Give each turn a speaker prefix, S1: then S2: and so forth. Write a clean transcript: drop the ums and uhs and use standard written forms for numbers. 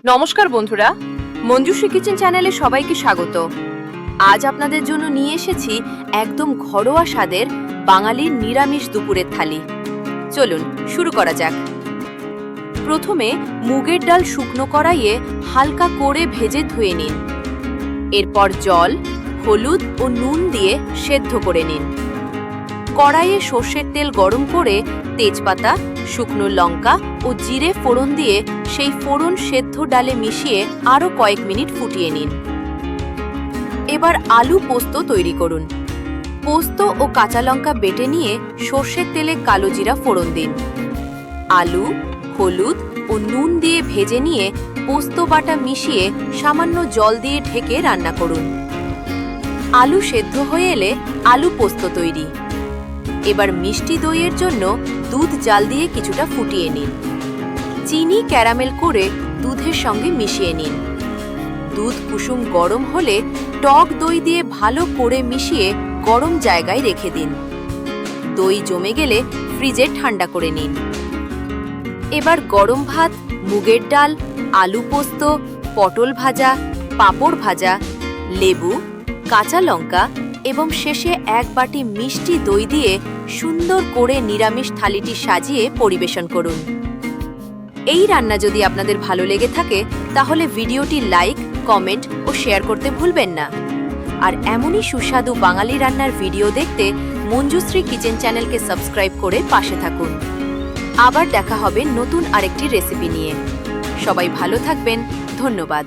S1: নমস্কার বন্ধুরা, মঞ্জুশ্রী কিচেন চ্যানেলে সবাইকে স্বাগত। আজ আপনাদের জন্য নিয়ে এসেছি একদম ঘরোয়া স্বাদের বাঙালির নিরামিষ দুপুরের থালি। চলুন শুরু করা যাক। প্রথমে মুগের ডাল শুকনো কড়াইয়ে হালকা করে ভেজে ধুয়ে নিন। এরপর জল, হলুদ ও নুন দিয়ে সেদ্ধ করে নিন। কড়াইয়ে সর্ষের তেল গরম করে তেজপাতা, শুকনো লঙ্কা ও জিরে ফোড়ন দিয়ে সেই ফোড়ন সেদ্ধ ডালে মিশিয়ে আরও কয়েক মিনিট ফুটিয়ে নিন। এবার আলু পোস্ত তৈরি করুন। পোস্ত ও কাঁচা লঙ্কা বেটে নিয়ে সর্ষের তেলে কালো জিরা ফোড়ন দিন। আলু, হলুদ ও নুন দিয়ে ভেজে নিয়ে পোস্ত বাটা মিশিয়ে সামান্য জল দিয়ে ঢেকে রান্না করুন। আলু সেদ্ধ হয়ে এলে আলু পোস্ত তৈরি। এবার মিষ্টি দইয়ের জন্য দুধ জাল দিয়ে কিছুটা ফুটিয়ে নিন। চিনি ক্যারামেল করে দুধের সঙ্গে মিশিয়ে নিন। দুধ কুসুম গরম হলে টক দই দিয়ে ভালো করে মিশিয়ে গরম জায়গায় রেখে দিন। দই জমে গেলে ফ্রিজে ঠান্ডা করে নিন। এবার গরম ভাত, মুগের ডাল, আলু পোস্ত, পটল ভাজা, পাঁপড় ভাজা, লেবু, কাঁচা লঙ্কা এবং শেষে এক বাটি মিষ্টি দই দিয়ে সুন্দর করে নিরামিষ থালিটি সাজিয়ে পরিবেশন করুন। এই রান্না যদি আপনাদের ভালো লেগে থাকে তাহলে ভিডিওটি লাইক, কমেন্ট ও শেয়ার করতে ভুলবেন না। আর এমনই সুস্বাদু বাঙালি রান্নার ভিডিও দেখতে মঞ্জুশ্রী কিচেন চ্যানেলকে সাবস্ক্রাইব করে পাশে থাকুন। আবার দেখা হবে নতুন আরেকটি রেসিপি নিয়ে। সবাই ভালো থাকবেন। ধন্যবাদ।